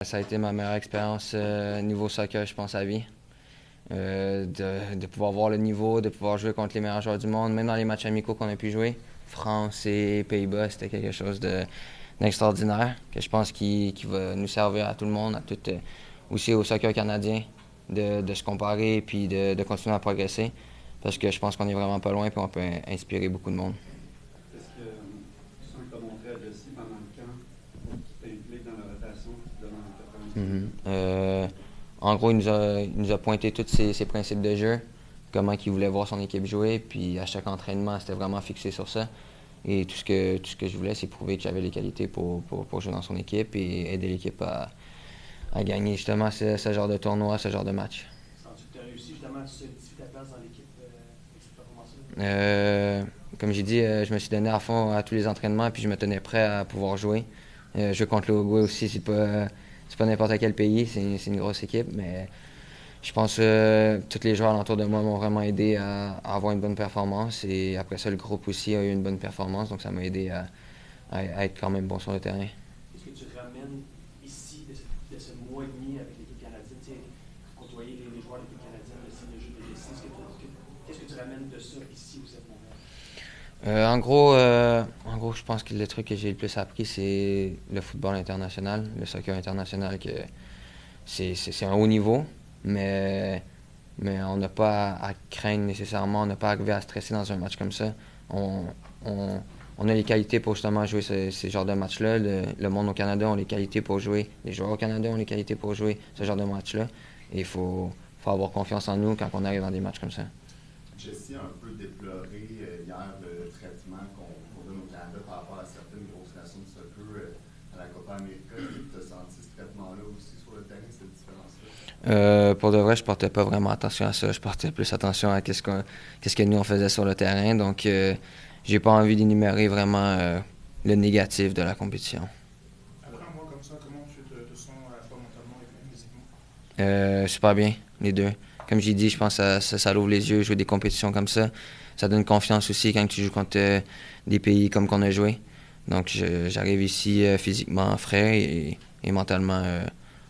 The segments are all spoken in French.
Ça a été ma meilleure expérience niveau soccer, je pense, à vie. De pouvoir voir le niveau, de pouvoir jouer contre les meilleurs joueurs du monde, même dans les matchs amicaux qu'on a pu jouer. France et Pays-Bas, c'était quelque chose d'extraordinaire que je pense qui va nous servir à tout le monde, aussi au soccer canadien, de se comparer et puis de continuer à progresser. Parce que je pense qu'on est vraiment pas loin et on peut inspirer beaucoup de monde. Est-ce que tu sens que tu as montré à Jesse pendant le camp qui t'implique dans la rotation, qui te donne en 90 minutes? En gros, il nous a pointé tous ses principes de jeu, comment il voulait voir son équipe jouer, puis à chaque entraînement, c'était vraiment fixé sur ça. Et tout ce que je voulais, c'est prouver que j'avais les qualités pour jouer dans son équipe et aider l'équipe à gagner justement ce genre de tournoi, ce genre de match. Sens-tu que tu as réussi justement à solidifier ta place dans l'équipe avec cette performance-là? Comme j'ai dit, je me suis donné à fond à tous les entraînements, puis je me tenais prêt à pouvoir jouer. Jouer contre l'Uruguay aussi, c'est pas n'importe quel pays, c'est une grosse équipe, mais je pense que tous les joueurs alentour de moi m'ont vraiment aidé à avoir une bonne performance. Et après ça, le groupe aussi a eu une bonne performance, donc ça m'a aidé à être quand même bon sur le terrain. Qu'est-ce que tu ramènes ici de ce mois et demi avec l'équipe canadienne? Tu sais, côtoyer les joueurs de l'équipe canadienne, le style de jeu de Jesse, qu'est-ce que tu ramènes de ça ici aussi à Montréal? En gros, je pense que le truc que j'ai le plus appris, c'est le football international, le soccer international, que c'est un haut niveau, mais, mais on n'a pas à craindre nécessairement, on n'a pas à arriver à stresser dans un match comme ça. On, on, on a les qualités pour justement jouer ces genres de matchs-là. Le monde au Canada ont les qualités pour jouer, les joueurs au Canada ont les qualités pour jouer ce genre de match-là. Et il faut avoir confiance en nous quand on arrive dans des matchs comme ça. Jesse a un peu déploré hier le traitement qu'on donne au Canada par rapport à certaines grosses nations de soccer à la Copa América. Est-ce que tu as senti ce traitement-là aussi sur le terrain, cette différence-là? Pour de vrai, je portais pas vraiment attention à ça. Je portais plus attention à qu'est-ce que nous on faisait sur le terrain. Donc, j'ai pas envie d'énumérer vraiment le négatif de la compétition. Après un mois comme ça, comment tu te sens à la fois mentalement et physiquement? Super bien, les deux. Comme j'ai dit, je pense que ça ouvre les yeux, jouer des compétitions comme ça. Ça donne confiance aussi quand tu joues contre des pays comme qu'on a joué. Donc, j'arrive ici physiquement frais et mentalement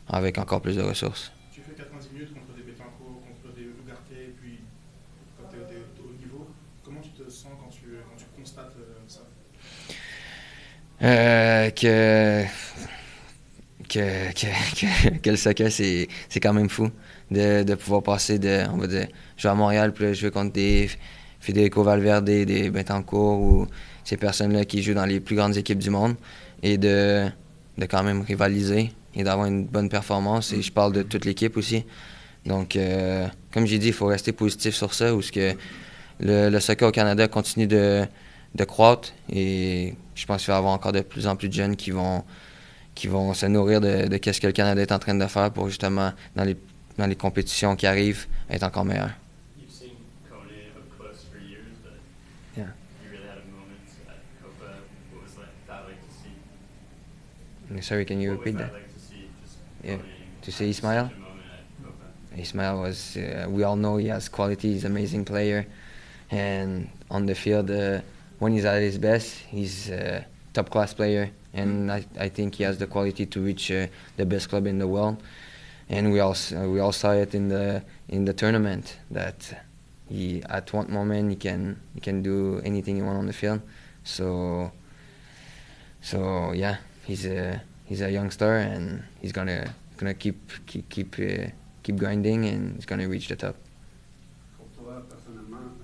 avec encore plus de ressources. Tu fais 90 minutes contre des Betancourt, contre des Ugarte, et puis quand tu es au haut niveau. Comment tu te sens quand tu constates ça? Euh, que, que le soccer, c'est quand même fou de pouvoir passer on va dire, jouer à Montréal, puis là, jouer contre des Federico Valverde, des Betancourt, ou ces personnes-là qui jouent dans les plus grandes équipes du monde, et de quand même rivaliser et d'avoir une bonne performance. Et je parle de toute l'équipe aussi. Donc, comme j'ai dit, il faut rester positif sur ça, où ce que le soccer au Canada continue de croître, et je pense qu'il va y avoir encore de plus en plus de jeunes qui vont se nourrir de ce que le Canada est en train de faire pour justement, dans les compétitions qui arrivent, être encore meilleur. You've seen Kone up close for years, but Yeah. you really had a moment at Copa. What was that like to see? Sorry, can you What was repeat that that? like to see? Just Yeah. Kone To see have Ismail? such a moment at Copa. Ismail was, we all know he has quality, he's an amazing player. And on the field, when he's at his best, he's a top class player. And I think he has the quality to reach the best club in the world. And we all saw it in the tournament that he at one moment he can do anything he wants on the field. So yeah, he's a youngster and he's gonna keep grinding and he's gonna reach the top. Pour toi, personnellement,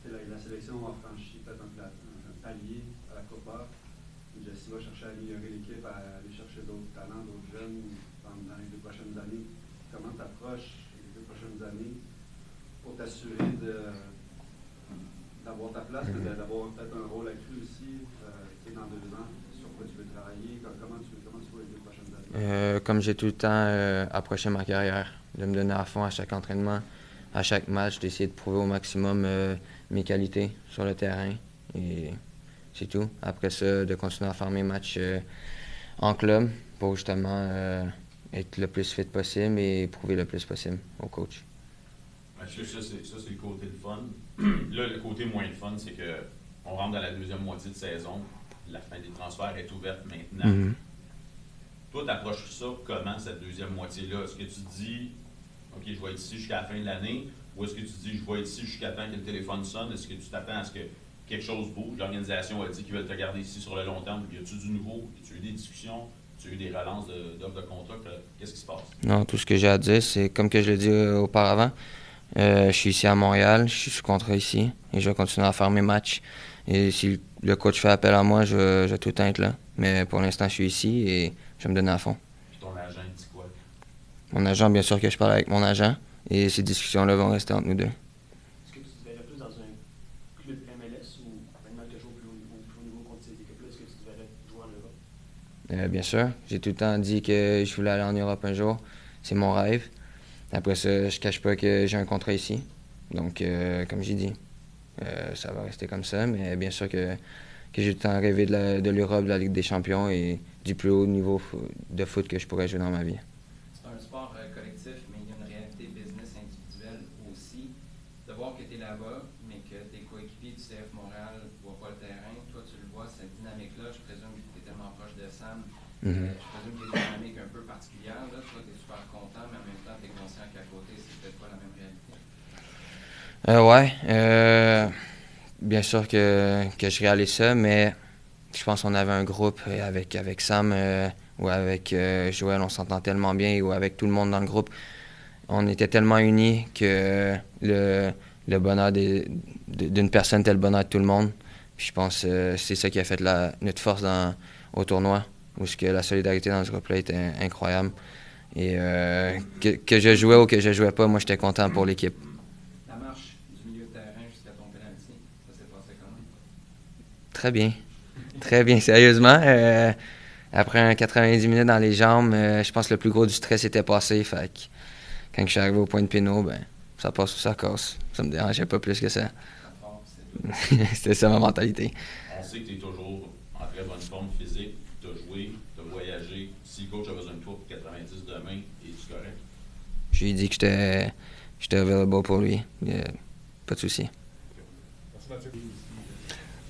la sélection a franchi peut-être un palier à la Copa. Jesse va chercher à améliorer l'équipe, à aller chercher d'autres talents, d'autres jeunes dans les 2 prochaines années. Comment tu approches les 2 prochaines années pour t'assurer d'avoir ta place, d'avoir peut-être un rôle accru aussi dans 2 ans, sur quoi tu veux travailler, comment tu vois les 2 prochaines années? Comme j'ai tout le temps approché ma carrière, de me donner à fond à chaque entraînement, à chaque match, d'essayer de prouver au maximum mes qualités sur le terrain. Et c'est tout. Après ça, de continuer à faire mes matchs en club pour justement être le plus fit possible et prouver le plus possible au coach. Ça, c'est le côté de fun. Là, le côté moins de fun, c'est que on rentre dans la deuxième moitié de saison. La fin des transferts est ouverte maintenant. Mhm. Toi, tu approches ça comment, cette deuxième moitié-là? Est-ce que tu te dis, OK, je vais être ici jusqu'à la fin de l'année, ou est-ce que tu te dis, je vais être ici jusqu'à temps que le téléphone sonne? Est-ce que tu t'attends à ce que quelque chose bouge? L'organisation a dit qu'ils veulent te garder ici sur le long terme. Y a-tu du nouveau? Y a-tu eu des discussions? Y a-tu eu des relances d'offres de contrat? Qu'est-ce qui se passe? Non, tout ce que j'ai à dire, c'est comme que je l'ai dit auparavant. Je suis ici à Montréal, je suis sous contrat ici et je vais continuer à faire mes matchs. Et si le coach fait appel à moi, je vais tout le temps être là. Mais pour l'instant, je suis ici et je vais me donner à fond. Puis ton agent, il dit quoi? Mon agent, bien sûr que je parle avec mon agent et ces discussions-là vont rester entre nous deux. Est-ce que tu te verrais plus dans un club MLS ou maintenant que tu joues au plus haut niveau contre ces équipes-là, est-ce que tu te verrais jouer en Europe? Bien sûr, j'ai tout le temps dit que je voulais aller en Europe un jour. C'est mon rêve. Après ça, je cache pas que j'ai un contrat ici. Donc, comme j'ai dit, ça va rester comme ça. Mais bien sûr que j'ai tout le temps rêvé de l'Europe, de la Ligue des champions et du plus haut niveau de foot que je pourrais jouer dans ma vie. C'est un sport collectif, mais il y a une réalité business individuelle aussi. De voir que tu es là-bas, mais que tes coéquipiers du CF Montréal ne voient pas le terrain, toi tu le vois, cette dynamique-là, je présume que tu es tellement proche de Sam. Je présume qu'il y a une dynamique un peu particulière. Là. Toi, tu es super content, mais en même temps, tu es conscient qu'à côté, c'est peut-être pas la même réalité. Bien sûr que je réalise ça, mais je pense qu'on avait un groupe avec Sam ou avec Joël, on s'entend tellement bien, ou avec tout le monde dans le groupe. On était tellement unis que le bonheur d'une personne était le bonheur de tout le monde. Puis je pense que c'est ça qui a fait notre force au tournoi, où la solidarité dans ce groupe-là était incroyable. Et que je jouais ou que je jouais pas, moi j'étais content pour l'équipe. La marche du milieu de terrain jusqu'à ton penalty, ça s'est passé comment? Très bien. Très bien, sérieusement. Après 90 minutes dans les jambes, je pense que le plus gros du stress était passé. Fait que quand je suis arrivé au point de péno, ça passe ou ça casse. Ça me dérangeait pas plus que ça. C'était ça ma mentalité. On sait que tu es toujours en très bonne forme physique, tu as joué, tu as voyagé. Si le coach a besoin de toi pour 90 demain, es-tu correct? Je lui ai dit que j'étais available pour lui. Pas de souci.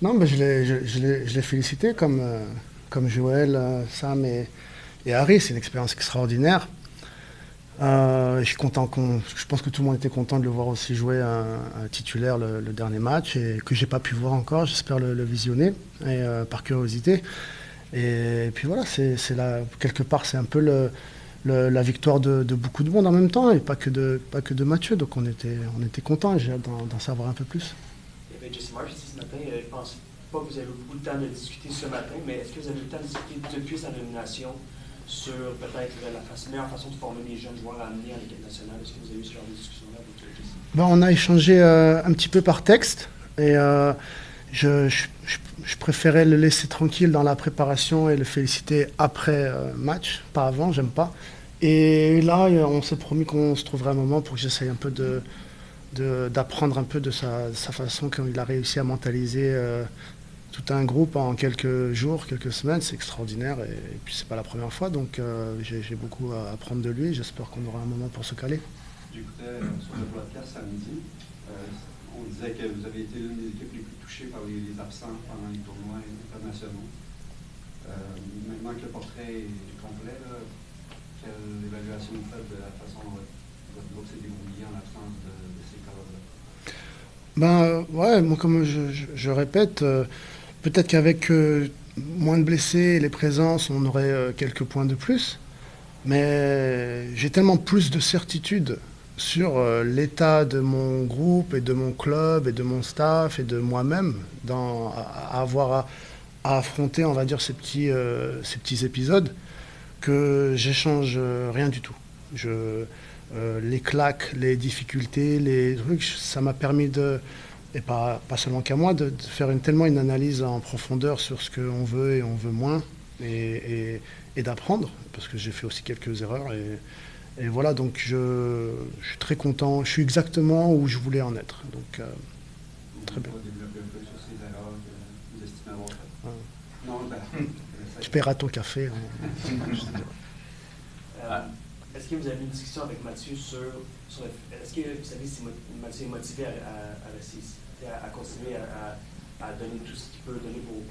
Non, mais je l'ai félicité comme Joël, Sam et Harry. C'est une expérience extraordinaire. Je suis content je pense que tout le monde était content de le voir aussi jouer un titulaire le dernier match et que j'ai pas pu voir encore. J'espère le visionner et, par curiosité. Et puis voilà, c'est là quelque part c'est un peu la victoire de beaucoup de monde en même temps et pas que de Mathieu. Donc on était contents. J'ai hâte d'en savoir un peu plus. Il y avait Jesse Marsh ici ce matin. Je pense pas que vous avez eu beaucoup de temps de discuter ce matin, mais est-ce que vous avez eu le temps de discuter depuis sa nomination sur peut-être la meilleure façon de former les jeunes joueurs à amener en équipe nationale? Est-ce que vous avez eu ce genre de discussion-là avec Jesse? On a échangé un petit peu par texte et je préférais le laisser tranquille dans la préparation et le féliciter après match, pas avant, j'aime pas. Et là, on s'est promis qu'on se trouverait un moment pour que j'essaye un peu d'apprendre un peu de sa façon quand il a réussi à mentaliser tout un groupe en quelques jours, quelques semaines. C'est extraordinaire et puis c'est pas la première fois, donc j'ai beaucoup à apprendre de lui. J'espère qu'on aura un moment pour se caler. J'écoutais sur le podcast samedi, on disait que vous avez été l'une des équipes les plus touchées par les absents pendant les tournois internationaux. Maintenant que le portrait est complet, là, quelle évaluation vous faites de la façon dont votre groupe s'est débrouillé en l'absence de ces cadres-là? Ouais, moi comme je répète, peut-être qu'avec moins de blessés et les présences, on aurait quelques points de plus. Mais j'ai tellement plus de certitude sur l'état de mon groupe et de mon club et de mon staff et de moi-même à avoir à affronter, on va dire, ces petits épisodes que j'échange rien du tout. Les claques, les difficultés, les trucs, ça m'a permis et pas seulement qu'à moi, de faire tellement une analyse en profondeur sur ce qu'on veut et on veut moins et d'apprendre, parce que j'ai fait aussi quelques erreurs et voilà, donc je suis très content, je suis exactement où je voulais en être, donc très bien. Vous développer un peu sur ces erreurs que vous estimez avoir faites? Non, je paierai ton café. Est-ce que vous avez eu une discussion avec Mathieu sur est-ce que vous savez si Mathieu est motivé à rester ici, à continuer à donner tout ce qu'il peut donner pour vous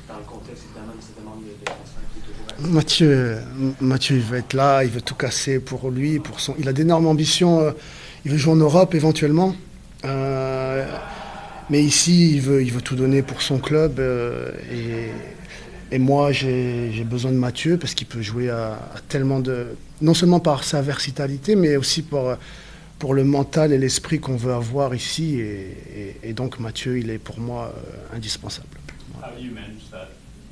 dans le contexte évidemment de cette demande de transfert qui est toujours active. Mathieu, il veut être là, il veut tout casser pour lui, il a d'énormes ambitions. Il veut jouer en Europe éventuellement. Mais ici, il veut tout donner pour son club. Et moi, j'ai besoin de Mathieu parce qu'il peut jouer à tellement de... Non seulement par sa versatilité, mais aussi pour le mental et l'esprit qu'on veut avoir ici. Et donc, Mathieu, il est pour moi indispensable. How do you manage that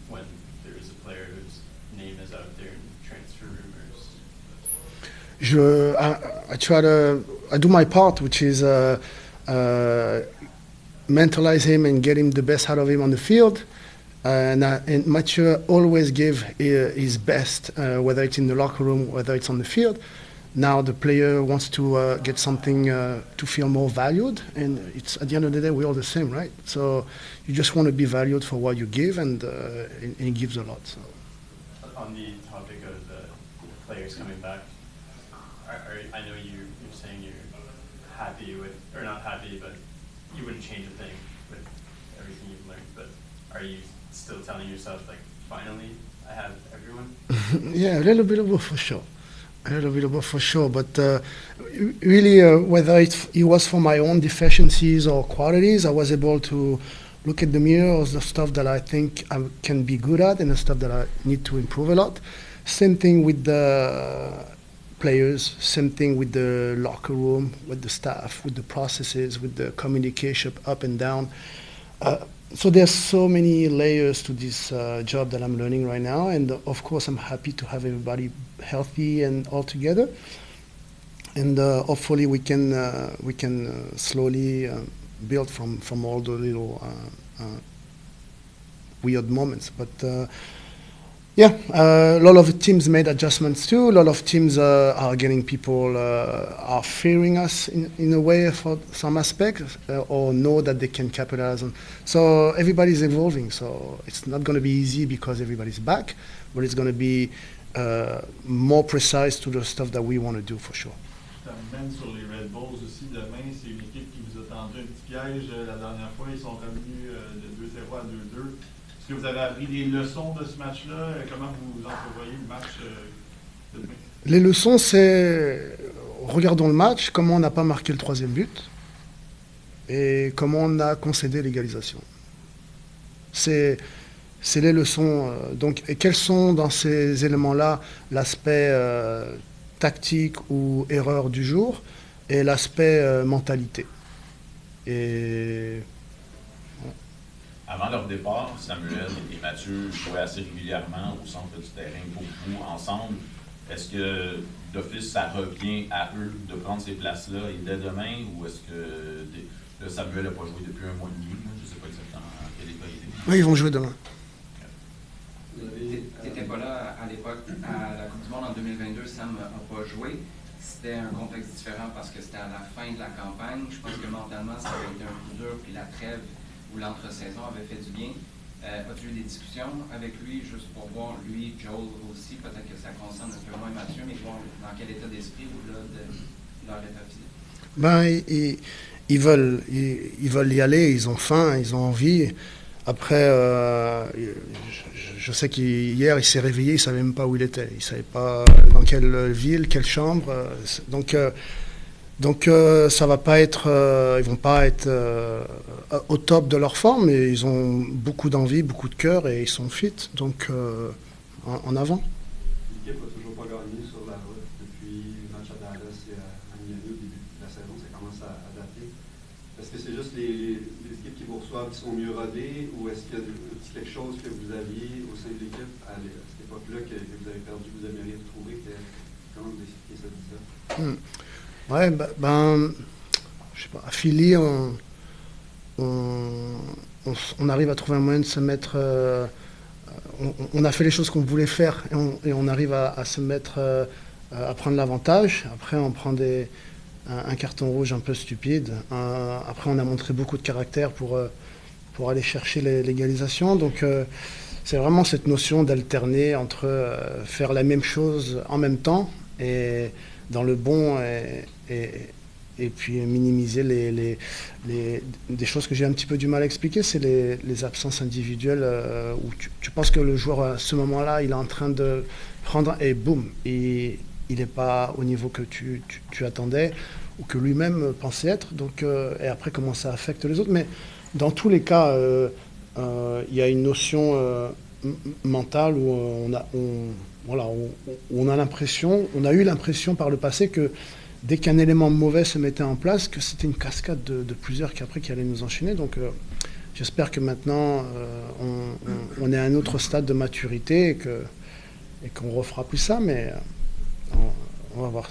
when there is a player whose name is out there in transfer rumors? I do my part, which is mentalize him and get him the best out of him on the field. And Mathieu always give his best, whether it's in the locker room, whether it's on the field. Now the player wants to get something to feel more valued, and it's at the end of the day we're all the same, right? So you just want to be valued for what you give, and he gives a lot. So. On the topic of the players coming back, I know you're saying you're happy with, or not happy, but you wouldn't change a thing with everything you've learned. But are you still telling yourself, like, finally, I have everyone? Yeah, a little bit of both for sure. A little bit of both for sure. But really, whether it was for my own deficiencies or qualities, I was able to look at the mirror of the stuff that I think I can be good at and the stuff that I need to improve a lot. Same thing with the players, same thing with the locker room, with the staff, with the processes, with the communication up and down. So there's so many layers to this job that I'm learning right now, and of course I'm happy to have everybody healthy and all together. And hopefully we can slowly build from all the little weird moments. But yeah, a lot of teams made adjustments too. A lot of teams are getting people are fearing us in a way for some aspects, or know that they can capitalize on. So everybody's evolving. So it's not going to be easy because everybody's back, but it's going to be more precise to the stuff that we want to do for sure. Même sur les Red Bulls aussi, demain, c'est une équipe qui vous a tendu un petit piège. La dernière fois, ils sont revenus de 2-0 à 2-2. Est-ce que vous avez appris des leçons de ce match-là? Comment vous entrevoyez le match de demain? Les leçons, c'est... Regardons le match, comment on n'a pas marqué le troisième but et comment on a concédé l'égalisation. C'est les leçons. Donc, et quels sont dans ces éléments-là l'aspect tactique ou erreur du jour et l'aspect mentalité. Et avant leur départ, Samuel et Mathieu jouaient assez régulièrement au centre du terrain, beaucoup ensemble. Est-ce que d'office, ça revient à eux de prendre ces places-là et dès demain, ou est-ce que Samuel n'a pas joué depuis un mois et demi? Je ne sais pas exactement quel état il est. Oui, ils vont jouer demain. Tu n'étais pas là à l'époque, à la Coupe du Monde en 2022, Sam n'a pas joué. C'était un contexte différent parce que c'était à la fin de la campagne. Je pense que mentalement, ça avait été un coup dur, puis la trêve ou l'entre-saison avait fait du bien. As-tu eu des discussions avec lui, juste pour voir, lui, Joel aussi, peut-être que ça concerne un peu moins Mathieu, mais voir dans quel état d'esprit au-delà de leur état physique? Ben, ils veulent y aller, ils ont faim, ils ont envie. Après, je sais qu'hier, il s'est réveillé, il ne savait même pas où il était. Il ne savait pas dans quelle ville, quelle chambre. Donc ça va pas être... ils vont pas être au top de leur forme, mais ils ont beaucoup d'envie, beaucoup de cœur et ils sont fit. Donc, en avant. L'équipe n'a toujours pas gagné sur la route depuis le match à Dallas et à Miami au début de la saison. Ça commence à dater. Est-ce que c'est juste les équipes qui vous reçoivent qui sont mieux rodées, ou est-ce qu'il y a quelque chose que vous aviez au sein de l'équipe à cette époque-là que vous avez perdu, que vous aimeriez retrouver? Comment vous expliquez ça? Ouais, je sais pas, à Philly, on arrive à trouver un moyen de se mettre... on a fait les choses qu'on voulait faire et on arrive à se mettre, à prendre l'avantage. Après, on prend un carton rouge un peu stupide. Après, on a montré beaucoup de caractère pour aller chercher l'égalisation. Donc, c'est vraiment cette notion d'alterner entre faire la même chose en même temps et dans le bon et et puis minimiser des choses que j'ai un petit peu du mal à expliquer, c'est les absences individuelles où tu penses que le joueur à ce moment-là, il est en train de prendre et boum, il n'est pas au niveau que tu attendais ou que lui-même pensait être. Donc, et après, comment ça affecte les autres. Mais dans tous les cas, il y a une notion mentale où on a eu l'impression par le passé que dès qu'un élément mauvais se mettait en place, que c'était une cascade de plusieurs qui allaient nous enchaîner. Donc j'espère que maintenant on est à un autre stade de maturité et qu'on refera plus ça, mais on va voir.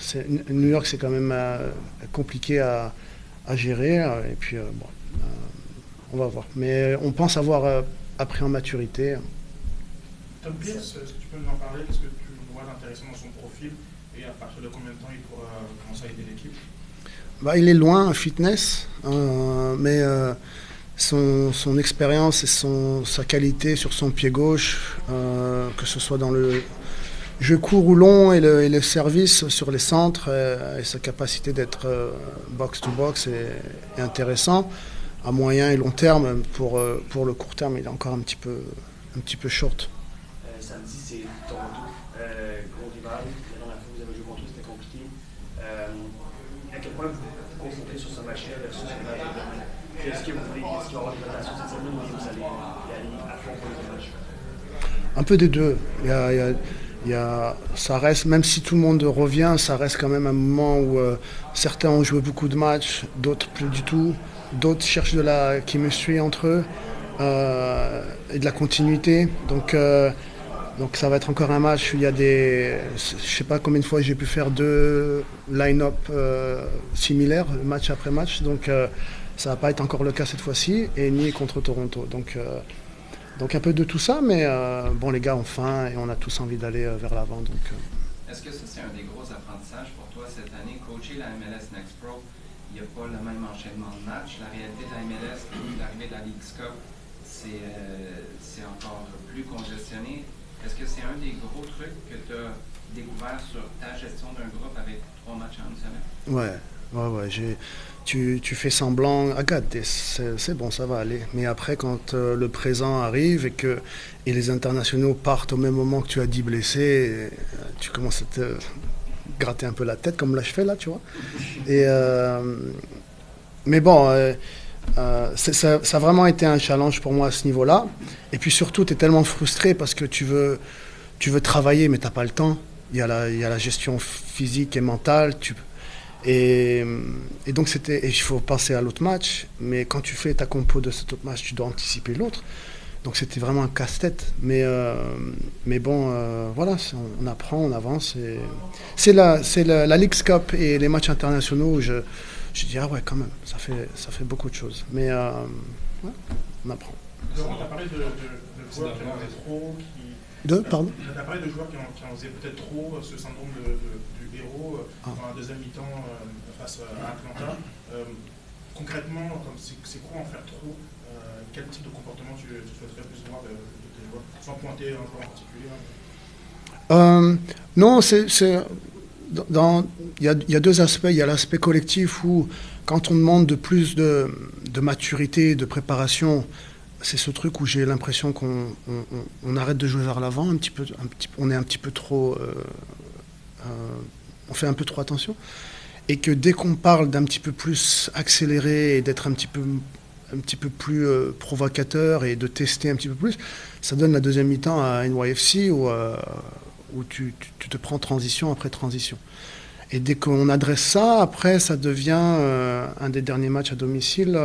New York, c'est quand même compliqué à gérer, et puis on va voir. Mais on pense avoir appris en maturité. Tom Pierce, est-ce que tu peux nous en parler? Qu'est-ce que tu vois d'intéressant dans son profil et à partir de combien de temps il pourra commencer à aider l'équipe? Il est loin en fitness, mais son expérience et sa qualité sur son pied gauche, que ce soit dans le jeu court ou long et le service sur les centres, et sa capacité d'être box-to-box est intéressant. À moyen et long terme, pour le court terme, il est encore un petit peu short. Samedi, c'est Toronto, gros rival. La dernière fois que vous avez joué contre eux, c'était compliqué. À quel point vous vous concentrez sur ce match-là versus le match de demain? Est-ce qu'il va y avoir une rotation cette semaine ou vous allez y aller à fond pour le match? Un peu des deux. Ça reste, même si tout le monde revient, ça reste quand même un moment où certains ont joué beaucoup de matchs, d'autres plus du tout. D'autres cherchent de la chemistry entre eux et de la continuité. Donc ça va être encore un match où il y a je sais pas combien de fois j'ai pu faire 2 line-up similaires, match après match. Donc ça va pas être encore le cas cette fois-ci, et ni contre Toronto. Donc un peu de tout ça, mais bon, les gars ont faim et on a tous envie d'aller vers l'avant. Est-ce que ça, c'est un des gros apprentissages pour toi cette année? Coacher la MLS Next Pro, il n'y a pas le même enchaînement de matchs. La réalité de la MLS, l'arrivée de la Leagues Cup, c'est encore plus congestionné. Est-ce que c'est un des gros trucs que tu as découvert sur ta gestion d'un groupe avec 3 matchs en une semaine? Ouais. Tu fais semblant, c'est bon, ça va aller. Mais après, quand le présent arrive et les internationaux partent au même moment que tu as 10 blessés, tu commences à te gratter un peu la tête, comme là je fais là, tu vois. Mais bon, ça a vraiment été un challenge pour moi à ce niveau-là. Et puis surtout, tu es tellement frustré parce que tu veux travailler, mais tu n'as pas le temps. Il y a la gestion physique et mentale. Et donc il faut penser à l'autre match, mais quand tu fais ta compo de cet autre match, tu dois anticiper l'autre. Donc c'était vraiment un casse-tête. Mais bon, voilà, on apprend, on avance. C'est la Leagues Cup et les matchs internationaux où je dis, ah ouais, quand même, ça fait beaucoup de choses. Mais ouais, on apprend. Laurent, tu as parlé de joueurs qui en faisaient trop, Pardon? Tu as parlé de joueurs qui en faisaient peut-être trop, ce syndrome du héros dans la deuxième mi-temps face à Atlanta. Concrètement, c'est quoi en faire trop? Quel type de comportement tu souhaiterais plus voir de tes joueurs, sans pointer un joueur en particulier? Non, il y a 2 aspects. Il y a l'aspect collectif où, quand on demande de plus de maturité, de préparation, c'est ce truc où j'ai l'impression qu'on arrête de jouer vers l'avant, on est un petit peu trop, on fait un peu trop attention, et que dès qu'on parle d'un petit peu plus accéléré et d'être un petit peu plus provocateur et de tester un petit peu plus, ça donne la deuxième mi-temps à NYFC où tu te prends transition après transition. Et dès qu'on adresse ça, après, ça devient un des derniers matchs à domicile,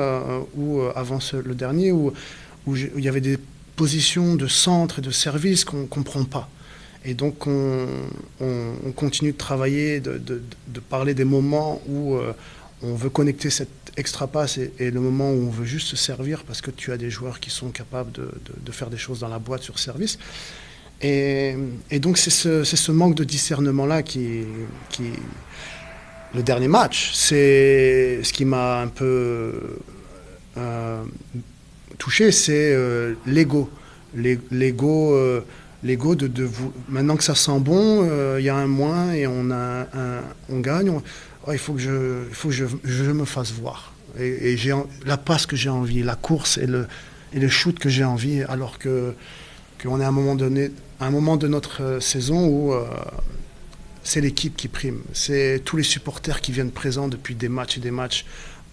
ou avant le dernier, où il y avait des positions de centre et de service qu'on ne comprend pas. Et donc, on continue de travailler, de parler des moments où on veut connecter cette extra passe et le moment où on veut juste se servir parce que tu as des joueurs qui sont capables de faire des choses dans la boîte sur service. Et donc, c'est ce manque de discernement-là qui le dernier match, c'est ce qui m'a un peu touché, c'est l'ego. L'ego l'ego maintenant que ça sent bon, il y a un moins et on gagne. Il faut que je me fasse voir. Et j'ai la passe que j'ai envie, la course et le shoot que j'ai envie, alors qu'on est à un moment de notre saison où c'est l'équipe qui prime. C'est tous les supporters qui viennent présents depuis des matchs et des matchs,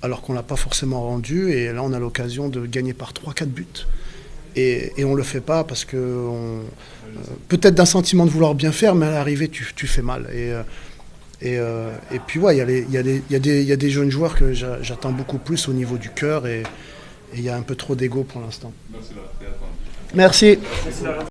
alors qu'on ne l'a pas forcément rendu. Et là, on a l'occasion de gagner par 3-4 buts. Et on ne le fait pas parce que peut-être d'un sentiment de vouloir bien faire, mais à l'arrivée, tu fais mal. Et puis, ouais, il y a des jeunes joueurs que j'attends beaucoup plus au niveau du cœur. Et il y a un peu trop d'ego pour l'instant. Merci.